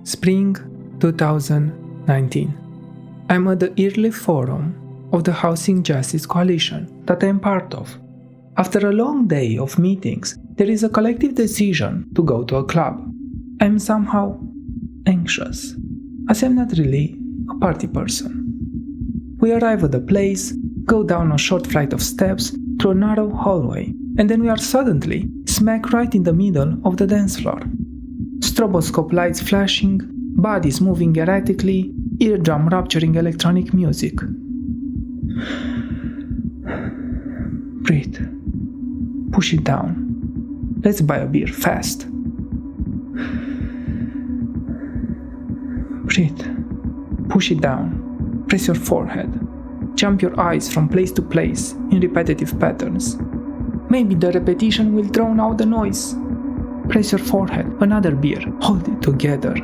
Spring 2019. I'm at the yearly forum of the Housing Justice Coalition that I'm part of. After a long day of meetings, there is a collective decision to go to a club. I'm somehow anxious, as I'm not really a party person. We arrive at the place, go down a short flight of steps through a narrow hallway, and then we are suddenly smack right in the middle of the dance floor. Stroboscope lights flashing, bodies moving erratically, eardrum rupturing electronic music. Breathe. Push it down. Let's buy a beer fast. Breathe. Push it down. Press your forehead. Jump your eyes from place to place in repetitive patterns. Maybe the repetition will drown out the noise. Press your forehead. Another beer. Hold it together.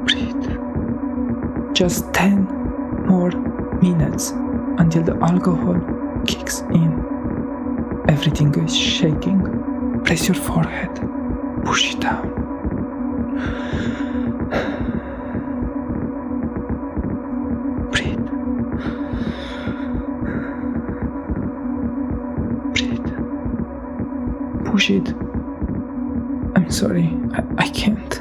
Breathe. Just 10 more minutes until the alcohol kicks in. Everything is shaking. Press your forehead. Push it down. Breathe. Breathe. Push it. I'm sorry, I can't.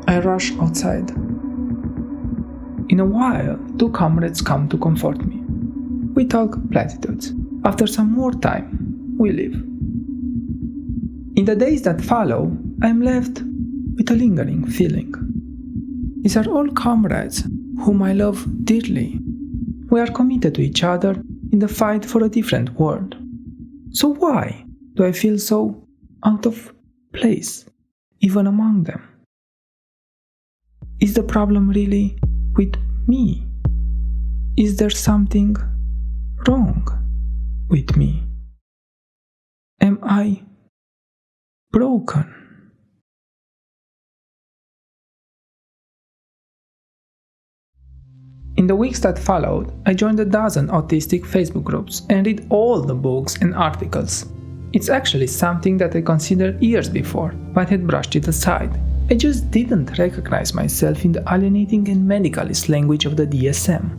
I rush outside. In a while, two comrades come to comfort me. We talk platitudes. After some more time, we leave. In the days that follow, I am left with a lingering feeling. These are all comrades whom I love dearly. We are committed to each other in the fight for a different world. So why do I feel so out of place, even among them? Is the problem really with me? Is there something wrong with me? Am I broken? In the weeks that followed, I joined a dozen autistic Facebook groups and read all the books and articles. It's actually something that I considered years before, but had brushed it aside. I just didn't recognize myself in the alienating and medicalist language of the DSM.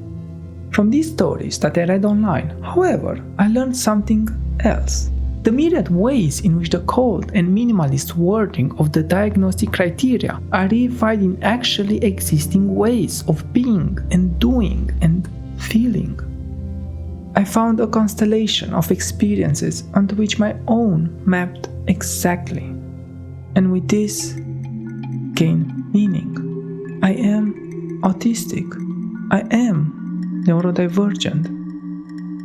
From these stories that I read online, however, I learned something else. The myriad ways in which the cold and minimalist wording of the diagnostic criteria are reified in actually existing ways of being and doing and feeling. I found a constellation of experiences onto which my own mapped exactly. And with this, gain meaning. I am autistic. I am neurodivergent.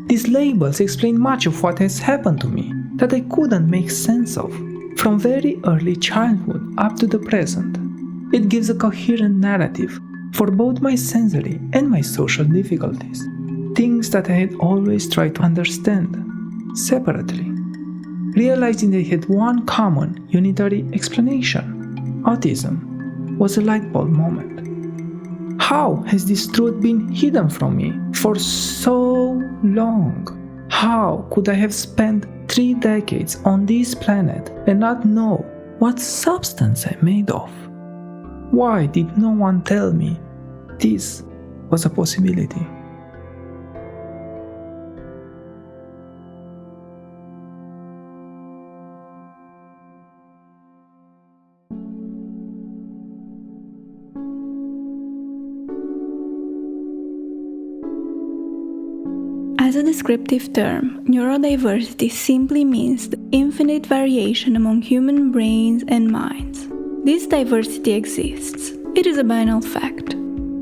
These labels explain much of what has happened to me that I couldn't make sense of, from very early childhood up to the present. It gives a coherent narrative for both my sensory and my social difficulties, things that I had always tried to understand separately, realizing they had one common unitary explanation. Autism was a light bulb moment. How has this truth been hidden from me for so long? How could I have spent 3 decades on this planet and not know what substance I'm made of? Why did no one tell me this was a possibility? As a descriptive term, neurodiversity simply means the infinite variation among human brains and minds. This diversity exists. It is a banal fact.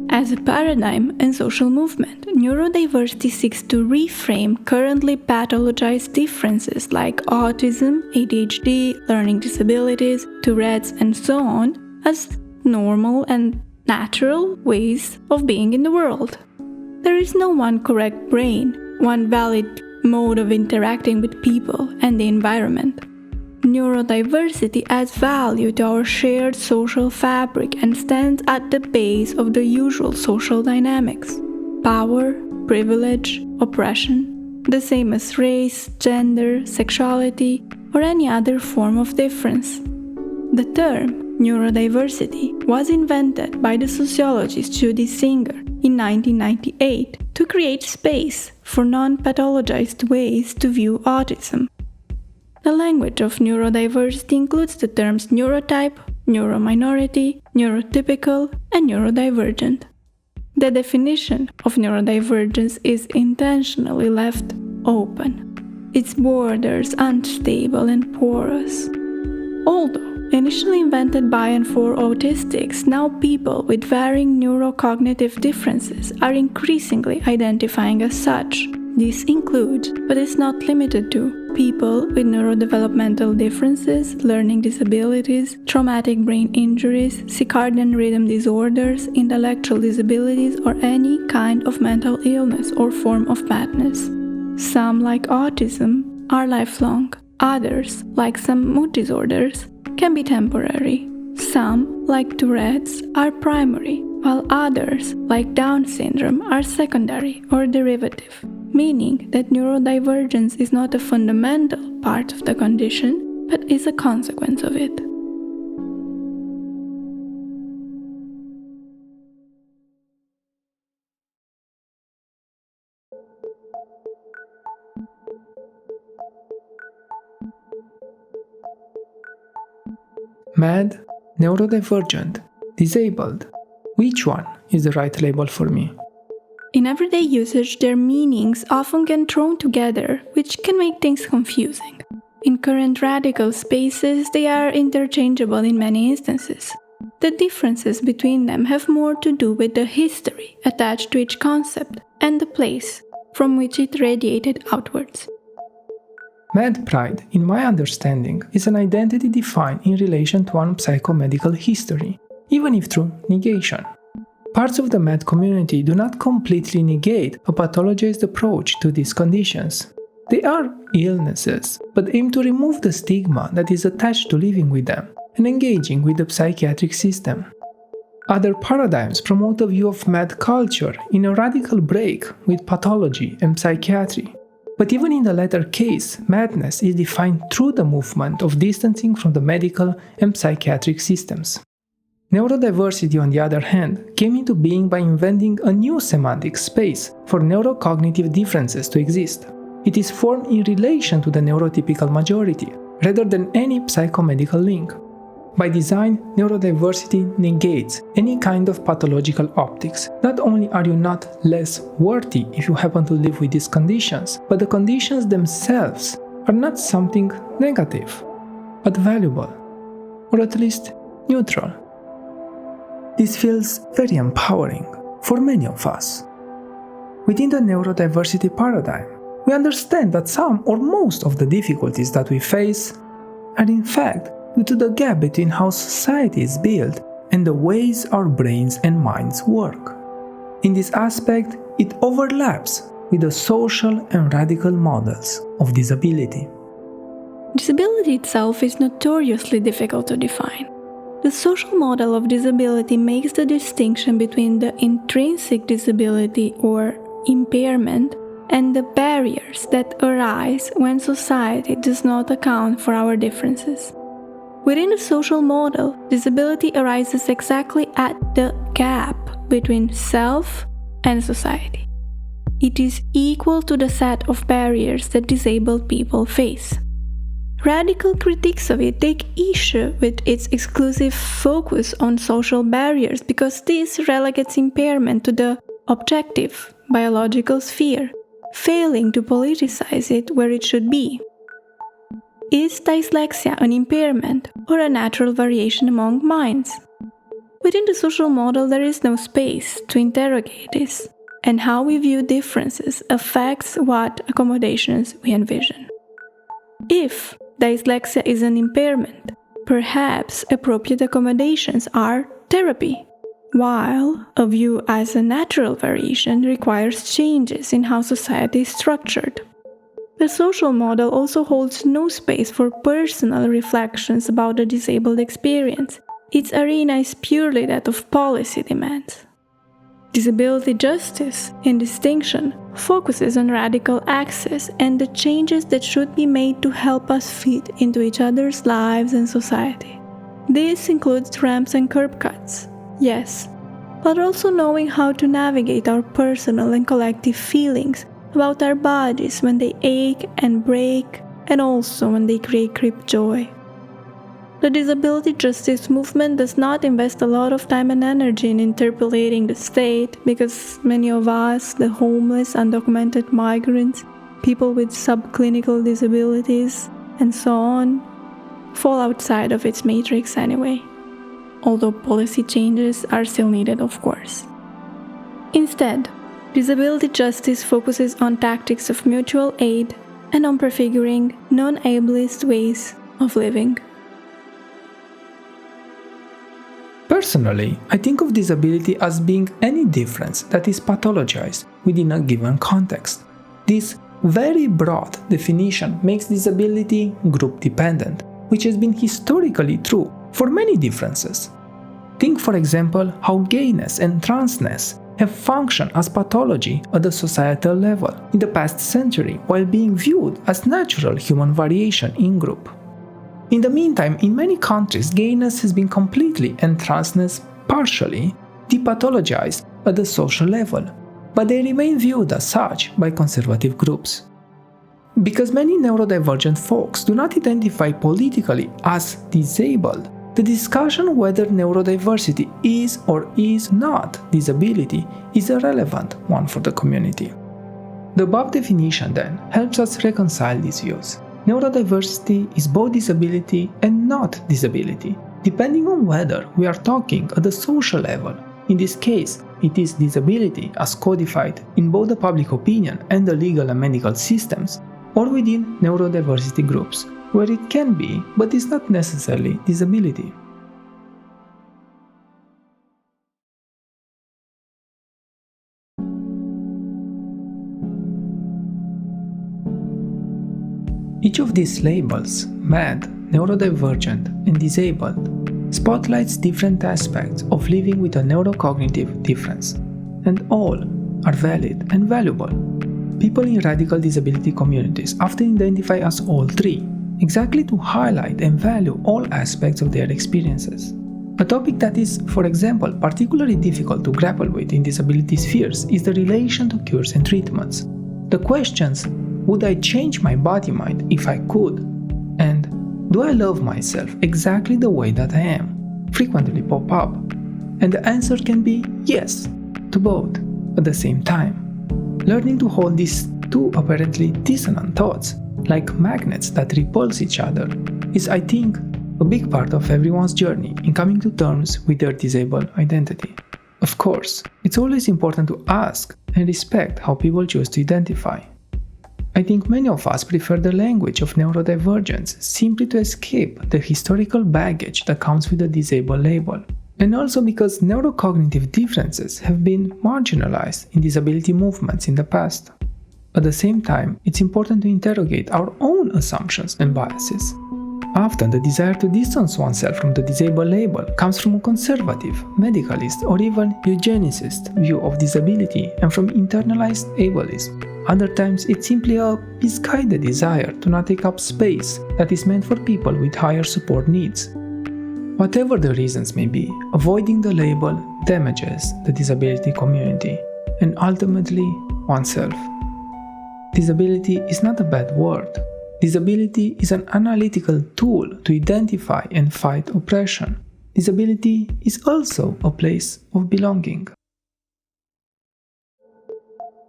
As a paradigm and social movement, neurodiversity seeks to reframe currently pathologized differences like autism, ADHD, learning disabilities, Tourette's, and so on as normal and natural ways of being in the world. There is no one correct brain, one valid mode of interacting with people and the environment. Neurodiversity adds value to our shared social fabric and stands at the base of the usual social dynamics: power, privilege, oppression, the same as race, gender, sexuality, or any other form of difference. The term neurodiversity was invented by the sociologist Judy Singer in 1998 to create space for non-pathologized ways to view autism. The language of neurodiversity includes the terms neurotype, neurominority, neurotypical, and neurodivergent. The definition of neurodivergence is intentionally left open, its borders unstable and porous. Although initially invented by and for autistics, now people with varying neurocognitive differences are increasingly identifying as such. This includes, but is not limited to, people with neurodevelopmental differences, learning disabilities, traumatic brain injuries, circadian rhythm disorders, intellectual disabilities, or any kind of mental illness or form of madness. Some, like autism, are lifelong. Others, like some mood disorders, can be temporary. Some, like Tourette's, are primary, while others, like Down syndrome, are secondary or derivative, meaning that neurodivergence is not a fundamental part of the condition, but is a consequence of it. Mad, neurodivergent, disabled. Which one is the right label for me? In everyday usage, their meanings often get thrown together, which can make things confusing. In current radical spaces, they are interchangeable in many instances. The differences between them have more to do with the history attached to each concept and the place from which it radiated outwards. Mad pride, in my understanding, is an identity defined in relation to one psychomedical history, even if through negation. Parts of the mad community do not completely negate a pathologized approach to these conditions. They are illnesses, but aim to remove the stigma that is attached to living with them and engaging with the psychiatric system. Other paradigms promote a view of mad culture in a radical break with pathology and psychiatry. But even in the latter case, madness is defined through the movement of distancing from the medical and psychiatric systems. Neurodiversity, on the other hand, came into being by inventing a new semantic space for neurocognitive differences to exist. It is formed in relation to the neurotypical majority, rather than any psychomedical link. By design, neurodiversity negates any kind of pathological optics. Not only are you not less worthy if you happen to live with these conditions, but the conditions themselves are not something negative, but valuable, or at least neutral. This feels very empowering for many of us. Within the neurodiversity paradigm, we understand that some or most of the difficulties that we face are in fact due to the gap between how society is built and the ways our brains and minds work. In this aspect, it overlaps with the social and radical models of disability. Disability itself is notoriously difficult to define. The social model of disability makes the distinction between the intrinsic disability or impairment and the barriers that arise when society does not account for our differences. Within the social model, disability arises exactly at the gap between self and society. It is equal to the set of barriers that disabled people face. Radical critics of it take issue with its exclusive focus on social barriers because this relegates impairment to the objective, biological sphere, failing to politicize it where it should be. Is dyslexia an impairment or a natural variation among minds? Within the social model, there is no space to interrogate this, and how we view differences affects what accommodations we envision. If dyslexia is an impairment, perhaps appropriate accommodations are therapy, while a view as a natural variation requires changes in how society is structured. The social model also holds no space for personal reflections about the disabled experience. Its arena is purely that of policy demands. Disability justice, in distinction, focuses on radical access and the changes that should be made to help us fit into each other's lives and society. This includes ramps and curb cuts, yes, but also knowing how to navigate our personal and collective feelings about our bodies when they ache and break, and also when they create crip joy. The disability justice movement does not invest a lot of time and energy in interpolating the state because many of us, the homeless, undocumented migrants, people with subclinical disabilities, and so on, fall outside of its matrix anyway, although policy changes are still needed, of course. Instead, disability justice focuses on tactics of mutual aid and on prefiguring non-ableist ways of living. Personally, I think of disability as being any difference that is pathologized within a given context. This very broad definition makes disability group-dependent, which has been historically true for many differences. Think, for example, how gayness and transness have functioned as pathology at the societal level in the past century while being viewed as natural human variation in group. In the meantime, in many countries, gayness has been completely and transness partially depathologized at the social level, but they remain viewed as such by conservative groups. Because many neurodivergent folks do not identify politically as disabled, the discussion whether neurodiversity is or is not disability is a relevant one for the community. The above definition then helps us reconcile these views. Neurodiversity is both disability and not disability, depending on whether we are talking at the social level. In this case, it is disability as codified in both the public opinion and the legal and medical systems, or within neurodiversity groups, where it can be, but is not necessarily disability. Each of these labels, mad, neurodivergent, and disabled, spotlights different aspects of living with a neurocognitive difference, and all are valid and valuable. People in radical disability communities often identify as all three, exactly to highlight and value all aspects of their experiences. A topic that is, for example, particularly difficult to grapple with in disability spheres is the relation to cures and treatments. The questions, would I change my body-mind if I could? And do I love myself exactly the way that I am? Frequently pop up. And the answer can be yes to both at the same time. Learning to hold these two apparently dissonant thoughts, like magnets that repulse each other, is, I think, a big part of everyone's journey in coming to terms with their disabled identity. Of course, it's always important to ask and respect how people choose to identify. I think many of us prefer the language of neurodivergence simply to escape the historical baggage that comes with the disabled label, and also because neurocognitive differences have been marginalized in disability movements in the past. At the same time, it's important to interrogate our own assumptions and biases. Often, the desire to distance oneself from the disabled label comes from a conservative, medicalist, or even eugenicist view of disability and from internalized ableism. Other times, it's simply a misguided desire to not take up space that is meant for people with higher support needs. Whatever the reasons may be, avoiding the label damages the disability community and ultimately oneself. Disability is not a bad word. Disability is an analytical tool to identify and fight oppression. Disability is also a place of belonging.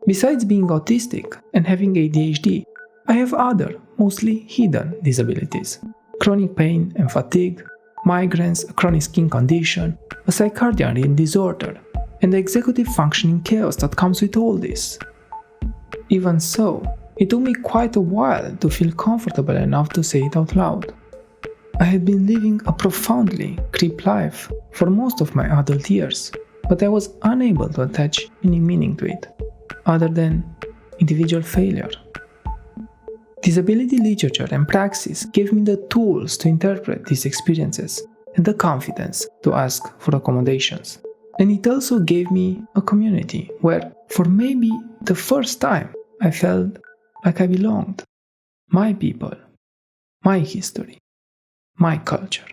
Besides being autistic and having ADHD, I have other, mostly hidden disabilities. Chronic pain and fatigue, migraines, a chronic skin condition, a circadian rhythm disorder, and the executive functioning chaos that comes with all this. Even so, it took me quite a while to feel comfortable enough to say it out loud. I had been living a profoundly crip life for most of my adult years, but I was unable to attach any meaning to it, other than individual failure. Disability literature and praxis gave me the tools to interpret these experiences and the confidence to ask for accommodations. And it also gave me a community where, for maybe the first time, I felt like I belonged. My people, my history, my culture.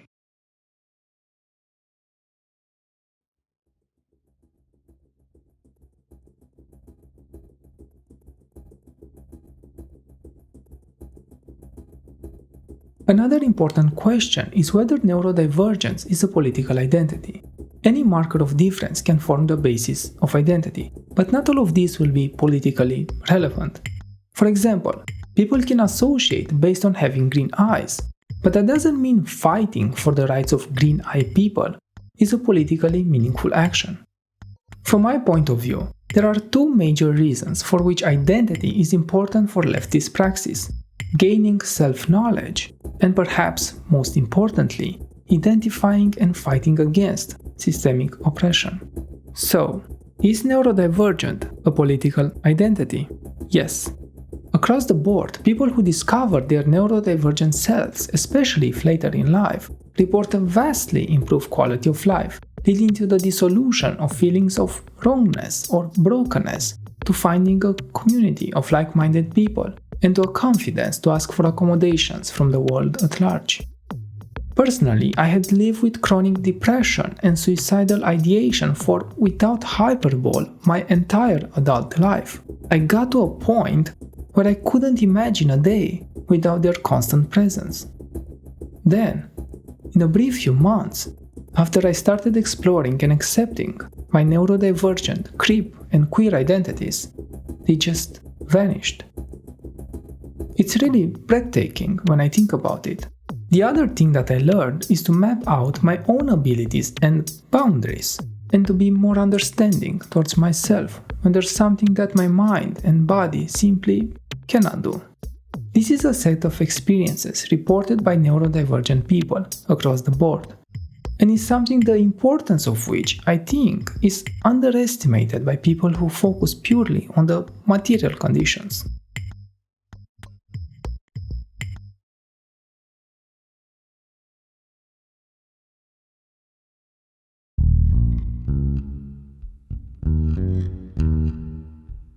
Another important question is whether neurodivergence is a political identity. Any marker of difference can form the basis of identity, but not all of these will be politically relevant. For example, people can associate based on having green eyes, but that doesn't mean fighting for the rights of green-eyed people is a politically meaningful action. From my point of view, there are two major reasons for which identity is important for leftist praxis: gaining self-knowledge, and perhaps most importantly, identifying and fighting against systemic oppression. So, is neurodivergent a political identity? Yes. Across the board, people who discover their neurodivergent selves, especially if later in life, report a vastly improved quality of life, leading to the dissolution of feelings of wrongness or brokenness, to finding a community of like-minded people, and to a confidence to ask for accommodations from the world at large. Personally, I had lived with chronic depression and suicidal ideation for, without hyperbole, my entire adult life. I got to a point where I couldn't imagine a day without their constant presence. Then, in a brief few months, after I started exploring and accepting my neurodivergent, crip, and queer identities, they just vanished. It's really breathtaking when I think about it. The other thing that I learned is to map out my own abilities and boundaries, and to be more understanding towards myself when there's something that my mind and body simply cannot do. This is a set of experiences reported by neurodivergent people across the board, and is something the importance of which I think is underestimated by people who focus purely on the material conditions.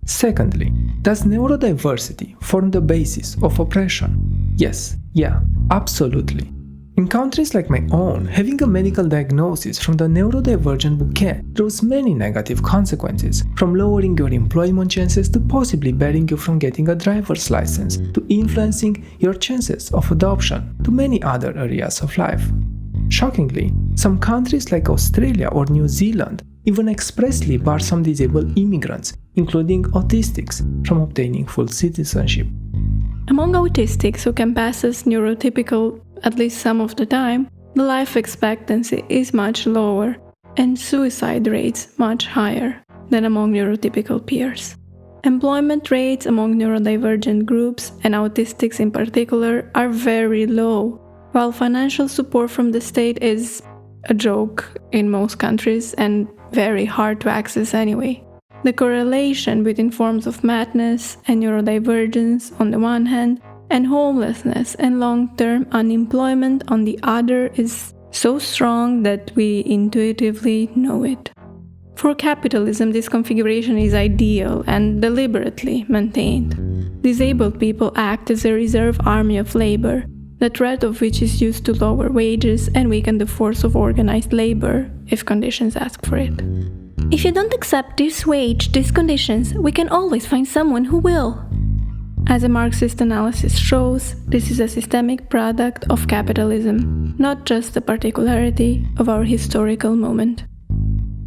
Secondly, does neurodiversity form the basis of oppression? Yes, absolutely. In countries like my own, having a medical diagnosis from the neurodivergent bouquet draws many negative consequences, from lowering your employment chances to possibly barring you from getting a driver's license, to influencing your chances of adoption, to many other areas of life. Shockingly, some countries like Australia or New Zealand even expressly bar some disabled immigrants, including autistics, from obtaining full citizenship. Among autistics who can pass as neurotypical at least some of the time, the life expectancy is much lower and suicide rates much higher than among neurotypical peers. Employment rates among neurodivergent groups, and autistics in particular, are very low, while financial support from the state is a joke in most countries and very hard to access anyway. The correlation between forms of madness and neurodivergence on the one hand, and homelessness and long-term unemployment on the other is so strong that we intuitively know it. For capitalism, this configuration is ideal and deliberately maintained. Disabled people act as a reserve army of labor, the threat of which is used to lower wages and weaken the force of organized labor if conditions ask for it. If you don't accept this wage, these conditions, we can always find someone who will. As a Marxist analysis shows, this is a systemic product of capitalism, not just a particularity of our historical moment.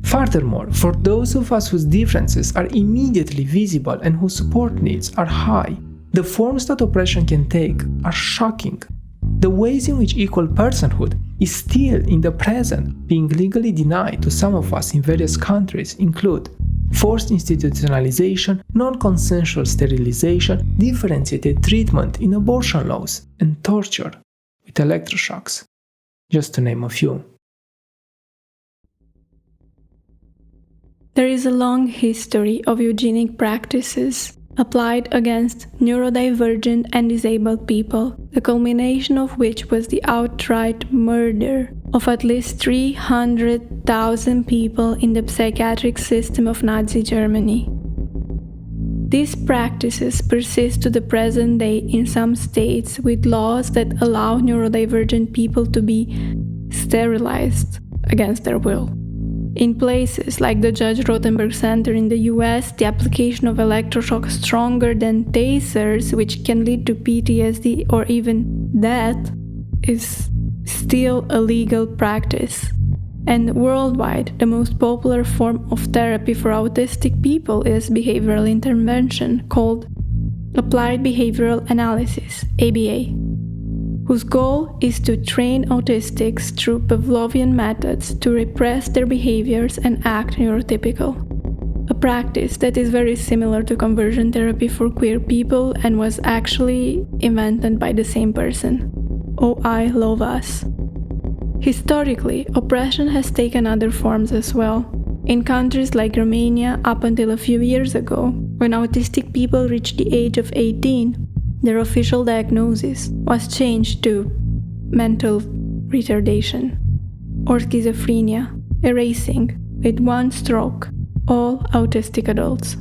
Furthermore, for those of us whose differences are immediately visible and whose support needs are high, the forms that oppression can take are shocking. The ways in which equal personhood is still in the present being legally denied to some of us in various countries include forced institutionalization, non-consensual sterilization, differentiated treatment in abortion laws, and torture with electroshocks, just to name a few. There is a long history of eugenic practices applied against neurodivergent and disabled people, the culmination of which was the outright murder of at least 300,000 people in the psychiatric system of Nazi Germany. These practices persist to the present day in some states, with laws that allow neurodivergent people to be sterilized against their will. In places like the Judge Rotenberg Center in the US, the application of electroshock stronger than tasers, which can lead to PTSD or even death, is still a legal practice. And worldwide, the most popular form of therapy for autistic people is behavioral intervention, called Applied Behavioral Analysis, ABA, whose goal is to train autistics through Pavlovian methods to repress their behaviors and act neurotypical. A practice that is very similar to conversion therapy for queer people and was actually invented by the same person, O.I. Lovaas. Historically, oppression has taken other forms as well. In countries like Romania, up until a few years ago, when autistic people reached the age of 18, their official diagnosis was changed to mental retardation or schizophrenia, erasing, with one stroke, all autistic adults.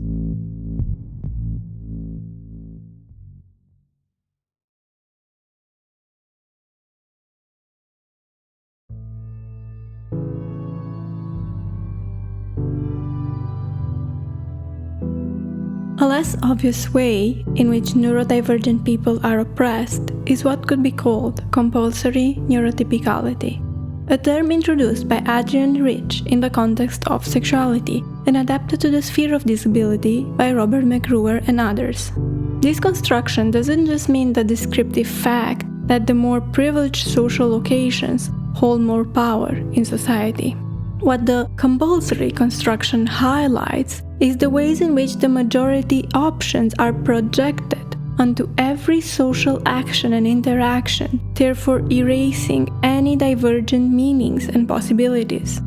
A less obvious way in which neurodivergent people are oppressed is what could be called compulsory neurotypicality, a term introduced by Adrian Rich in the context of sexuality and adapted to the sphere of disability by Robert McRuer and others. This construction doesn't just mean the descriptive fact that the more privileged social locations hold more power in society. What the compulsory construction highlights is the ways in which the majority options are projected onto every social action and interaction, therefore erasing any divergent meanings and possibilities.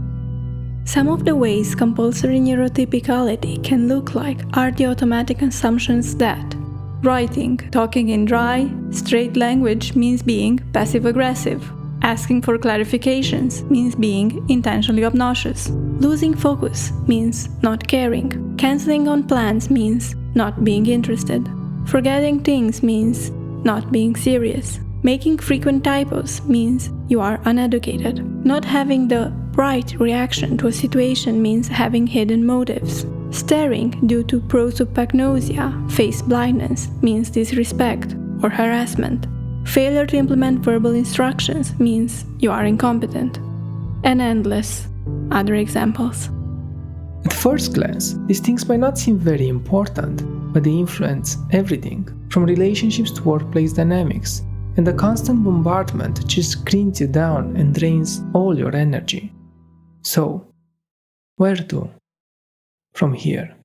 Some of the ways compulsory neurotypicality can look like are the automatic assumptions that writing, talking in dry, straight language means being passive-aggressive. Asking for clarifications means being intentionally obnoxious. Losing focus means not caring. Canceling on plans means not being interested. Forgetting things means not being serious. Making frequent typos means you are uneducated. Not having the right reaction to a situation means having hidden motives. Staring due to prosopagnosia, face blindness, means disrespect or harassment. Failure to implement verbal instructions means you are incompetent. And endless other examples. At first glance, these things might not seem very important, but they influence everything, from relationships to workplace dynamics, and the constant bombardment just grinds you down and drains all your energy. So, where to? From here.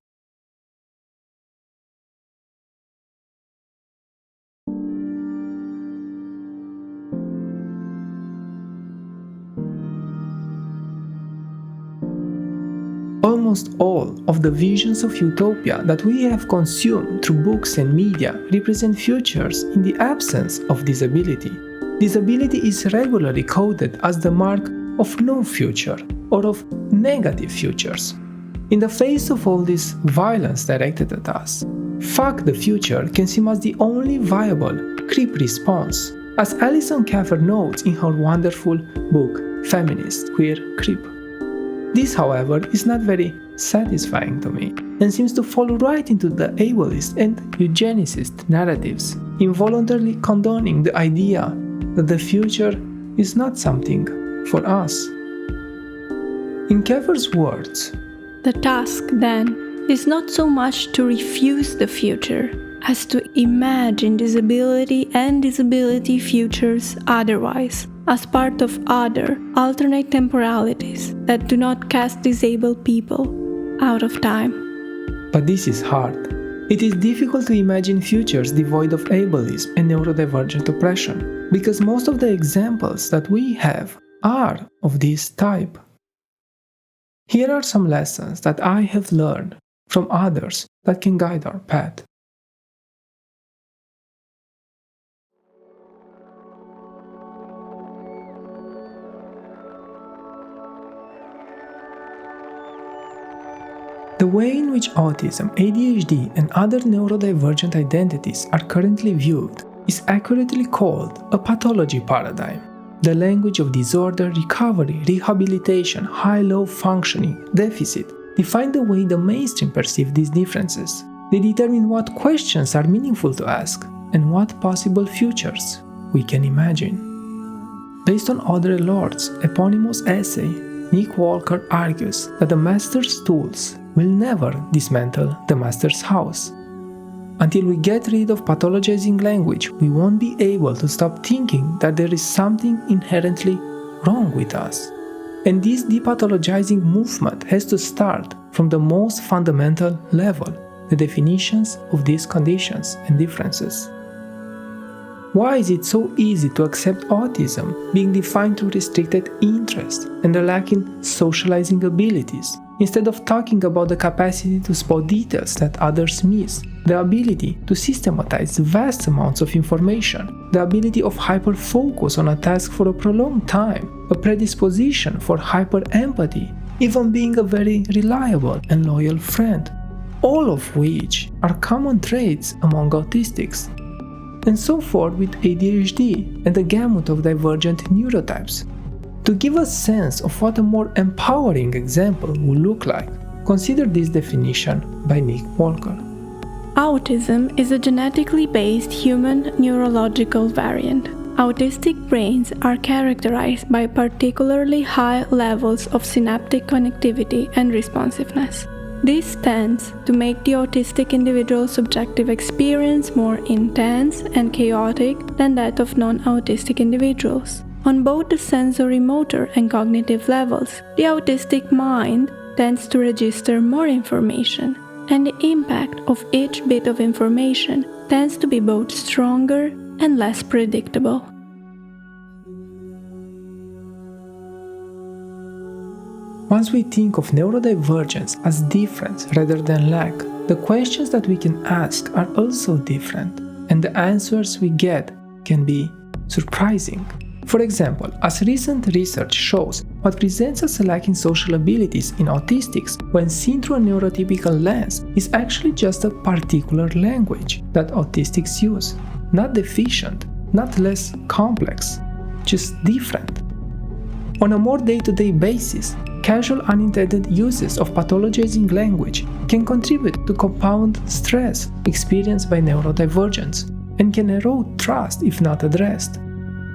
Almost all of the visions of utopia that we have consumed through books and media represent futures in the absence of disability. Disability is regularly coded as the mark of no future or of negative futures. In the face of all this violence directed at us, fuck the future can seem as the only viable crip response, as Alison Kaffer notes in her wonderful book Feminist Queer Crip. This, however, is not very satisfying to me, and seems to fall right into the ableist and eugenicist narratives, involuntarily condoning the idea that the future is not something for us. In Kaffer's words, the task, then, is not so much to refuse the future as to imagine disability and disability futures otherwise, as part of other, alternate temporalities that do not cast disabled people out of time. But this is hard. It is difficult to imagine futures devoid of ableism and neurodivergent oppression, because most of the examples that we have are of this type. Here are some lessons that I have learned from others that can guide our path. The way in which autism, ADHD, and other neurodivergent identities are currently viewed is accurately called a pathology paradigm. The language of disorder, recovery, rehabilitation, high-low functioning, deficit define the way the mainstream perceive these differences. They determine what questions are meaningful to ask and what possible futures we can imagine. Based on Audre Lorde's eponymous essay, Nick Walker argues that the master's tools will never dismantle the master's house. Until we get rid of pathologizing language, we won't be able to stop thinking that there is something inherently wrong with us. And this depathologizing movement has to start from the most fundamental level, the definitions of these conditions and differences. Why is it so easy to accept autism being defined through restricted interest and the lacking socializing abilities, instead of talking about the capacity to spot details that others miss, the ability to systematize vast amounts of information, the ability of hyper-focus on a task for a prolonged time, a predisposition for hyper-empathy, even being a very reliable and loyal friend, all of which are common traits among autistics. And so forth with ADHD and the gamut of divergent neurotypes. To give a sense of what a more empowering example would look like, consider this definition by Nick Walker. Autism is a genetically based human neurological variant. Autistic brains are characterized by particularly high levels of synaptic connectivity and responsiveness. This tends to make the autistic individual's subjective experience more intense and chaotic than that of non-autistic individuals. On both the sensory motor and cognitive levels, the autistic mind tends to register more information, and the impact of each bit of information tends to be both stronger and less predictable. Once we think of neurodivergence as difference rather than lack, the questions that we can ask are also different, and the answers we get can be surprising. For example, as recent research shows, what presents as a lack in social abilities in autistics when seen through a neurotypical lens is actually just a particular language that autistics use. Not deficient, not less complex, just different. On a more day-to-day basis, casual unintended uses of pathologizing language can contribute to compound stress experienced by neurodivergence and can erode trust if not addressed.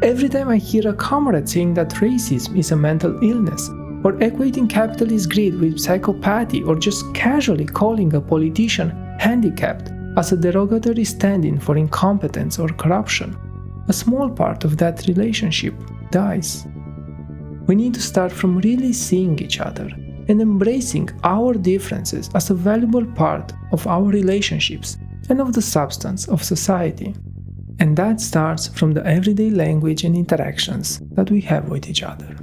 Every time I hear a comrade saying that racism is a mental illness, or equating capitalist greed with psychopathy, or just casually calling a politician handicapped as a derogatory stand-in for incompetence or corruption, a small part of that relationship dies. We need to start from really seeing each other and embracing our differences as a valuable part of our relationships and of the substance of society. And that starts from the everyday language and interactions that we have with each other.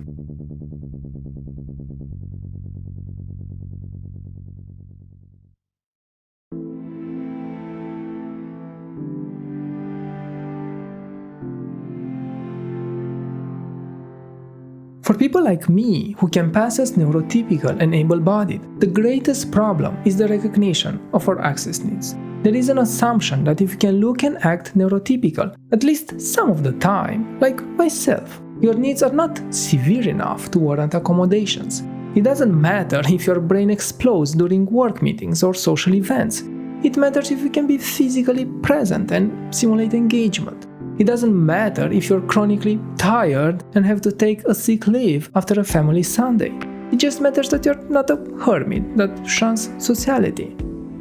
For people like me, who can pass as neurotypical and able-bodied, the greatest problem is the recognition of our access needs. There is an assumption that if you can look and act neurotypical, at least some of the time, like myself, your needs are not severe enough to warrant accommodations. It doesn't matter if your brain explodes during work meetings or social events. It matters if you can be physically present and simulate engagement. It doesn't matter if you're chronically tired and have to take a sick leave after a family Sunday. It just matters that you're not a hermit that shuns sociality.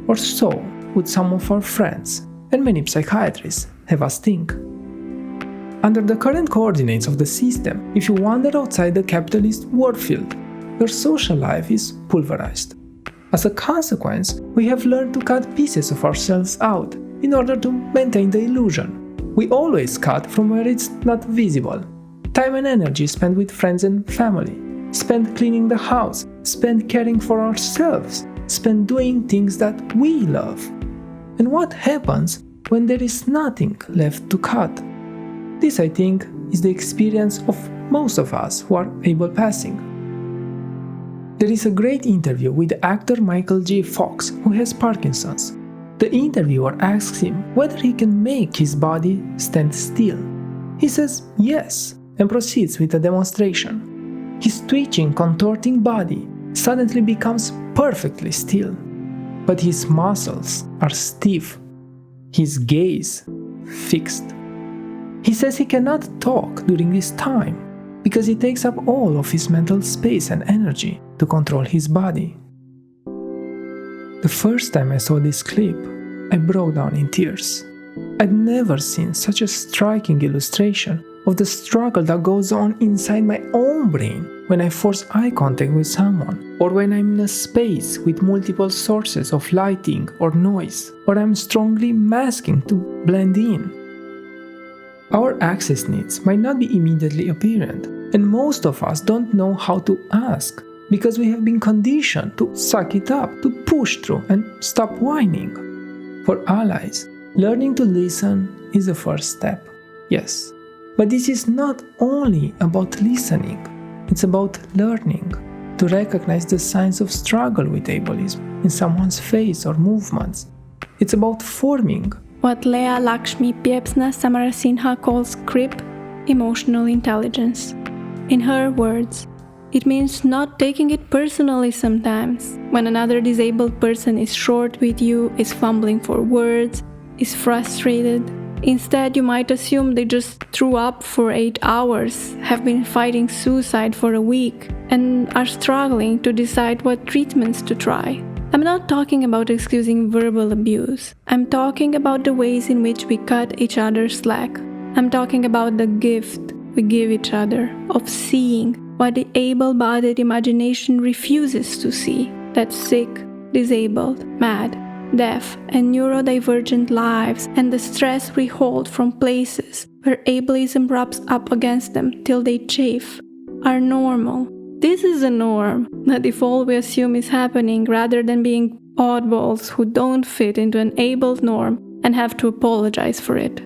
Or so would some of our friends, and many psychiatrists have us think. Under the current coordinates of the system, if you wander outside the capitalist work field, your social life is pulverized. As a consequence, we have learned to cut pieces of ourselves out in order to maintain the illusion. We always cut from where it's not visible. Time and energy spent with friends and family, spent cleaning the house, spent caring for ourselves, spent doing things that we love. And what happens when there is nothing left to cut? This, I think, is the experience of most of us who are able passing. There is a great interview with actor Michael J. Fox, who has Parkinson's. The interviewer asks him whether he can make his body stand still. He says yes, and proceeds with a demonstration. His twitching, contorting body suddenly becomes perfectly still, but his muscles are stiff, his gaze fixed. He says he cannot talk during this time because it takes up all of his mental space and energy to control his body. The first time I saw this clip, I broke down in tears. I'd never seen such a striking illustration of the struggle that goes on inside my own brain when I force eye contact with someone, or when I'm in a space with multiple sources of lighting or noise, or I'm strongly masking to blend in. Our access needs might not be immediately apparent, and most of us don't know how to ask because we have been conditioned to suck it up, to push through and stop whining. For allies, learning to listen is the first step, yes. But this is not only about listening, it's about learning to recognize the signs of struggle with ableism in someone's face or movements. It's about forming what Leah Lakshmi Piepzna Samarasinha calls crip emotional intelligence. In her words, it means not taking it personally sometimes when another disabled person is short with you, is fumbling for words, is frustrated. Instead, you might assume they just threw up for 8 hours, have been fighting suicide for a week, and are struggling to decide what treatments to try. I'm not talking about excusing verbal abuse. I'm talking about the ways in which we cut each other slack. I'm talking about the gift we give each other of seeing what the able-bodied imagination refuses to see, that sick, disabled, mad, deaf, and neurodivergent lives and the stress we hold from places where ableism rubs up against them till they chafe are normal. This is a norm that if all we assume is happening rather than being oddballs who don't fit into an abled norm and have to apologize for it.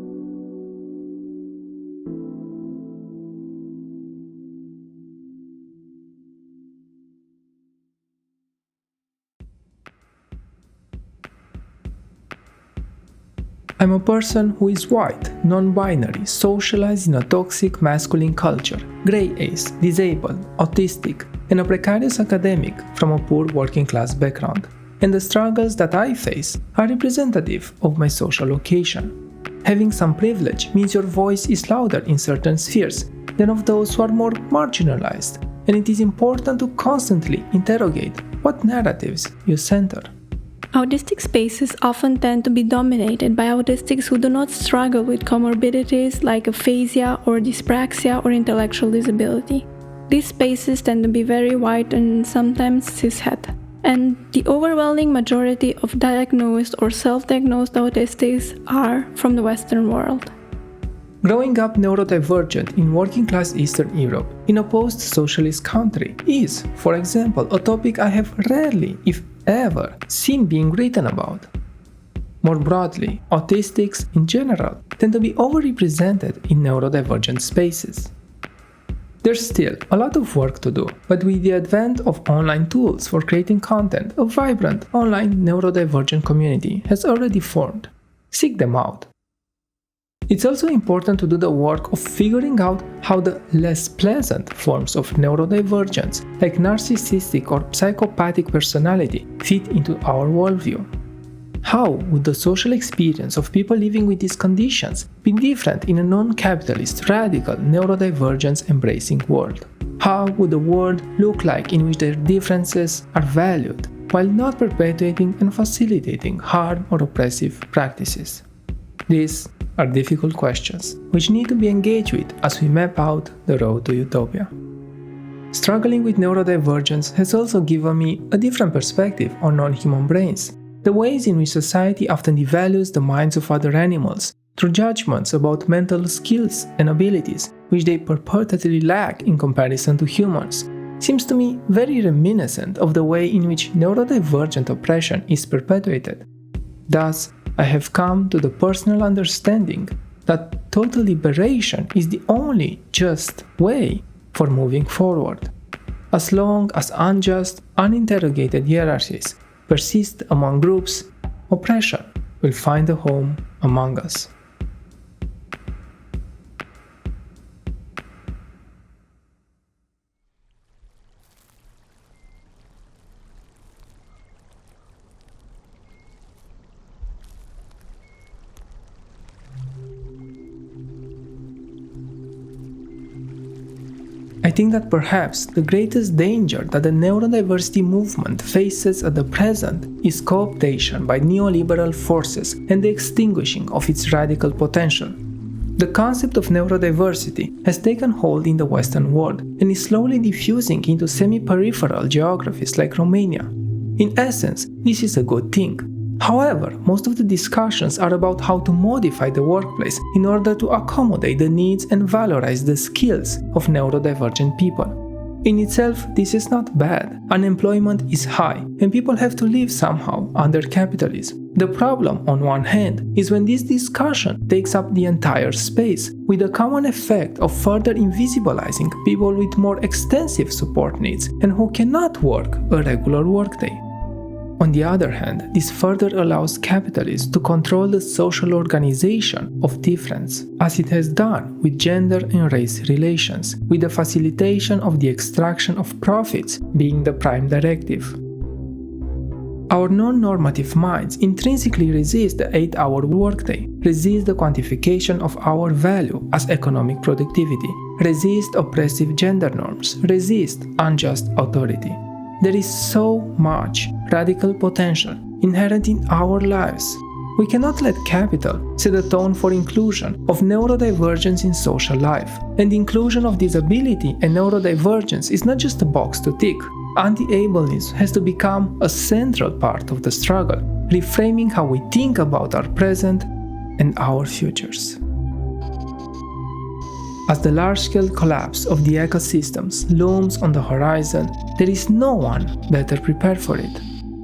I'm a person who is white, non-binary, socialized in a toxic masculine culture, grey ace, disabled, autistic, and a precarious academic from a poor working-class background. And the struggles that I face are representative of my social location. Having some privilege means your voice is louder in certain spheres than of those who are more marginalized, and it is important to constantly interrogate what narratives you center. Autistic spaces often tend to be dominated by autistics who do not struggle with comorbidities like aphasia or dyspraxia or intellectual disability. These spaces tend to be very white and sometimes cishet, and the overwhelming majority of diagnosed or self-diagnosed autistics are from the Western world. Growing up neurodivergent in working-class Eastern Europe in a post-socialist country is, for example, a topic I have rarely, if ever, seen being written about. More broadly, autistics in general tend to be overrepresented in neurodivergent spaces. There's still a lot of work to do, but with the advent of online tools for creating content, a vibrant online neurodivergent community has already formed. Seek them out. It's also important to do the work of figuring out how the less pleasant forms of neurodivergence, like narcissistic or psychopathic personality, fit into our worldview. How would the social experience of people living with these conditions be different in a non-capitalist, radical, neurodivergence-embracing world? How would the world look like in which their differences are valued, while not perpetuating and facilitating harm or oppressive practices? These are difficult questions, which need to be engaged with as we map out the road to utopia. Struggling with neurodivergence has also given me a different perspective on non-human brains, the ways in which society often devalues the minds of other animals through judgments about mental skills and abilities which they purportedly lack in comparison to humans, seems to me very reminiscent of the way in which neurodivergent oppression is perpetuated. Thus, I have come to the personal understanding that total liberation is the only just way for moving forward. As long as unjust, uninterrogated hierarchies persist among groups, oppression will find a home among us. I think that perhaps the greatest danger that the neurodiversity movement faces at the present is co-optation by neoliberal forces and the extinguishing of its radical potential. The concept of neurodiversity has taken hold in the Western world and is slowly diffusing into semi-peripheral geographies like Romania. In essence, this is a good thing. However, most of the discussions are about how to modify the workplace in order to accommodate the needs and valorize the skills of neurodivergent people. In itself, this is not bad. Unemployment is high, and people have to live somehow under capitalism. The problem, on one hand, is when this discussion takes up the entire space, with the common effect of further invisibilizing people with more extensive support needs and who cannot work a regular workday. On the other hand, this further allows capitalists to control the social organization of difference, as it has done with gender and race relations, with the facilitation of the extraction of profits being the prime directive. Our non-normative minds intrinsically resist the 8-hour workday, resist the quantification of our value as economic productivity, resist oppressive gender norms, resist unjust authority. There is so much radical potential inherent in our lives. We cannot let capital set the tone for inclusion of neurodivergence in social life. And the inclusion of disability and neurodivergence is not just a box to tick. Anti-ableism has to become a central part of the struggle, reframing how we think about our present and our futures. As the large-scale collapse of the ecosystems looms on the horizon, there is no one better prepared for it.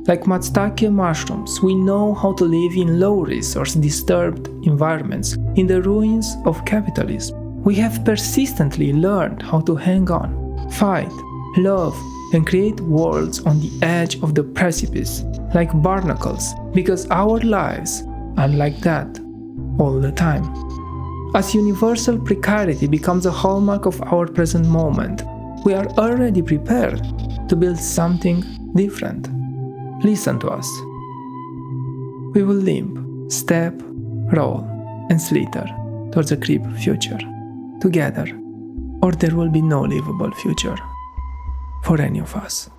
Like matsutake mushrooms, we know how to live in low-resource, disturbed environments in the ruins of capitalism. We have persistently learned how to hang on, fight, love, and create worlds on the edge of the precipice, like barnacles, because our lives are like that all the time. As universal precarity becomes a hallmark of our present moment, we are already prepared to build something different. Listen to us. We will limp, step, roll, and slither towards a crip future, together, or there will be no livable future for any of us.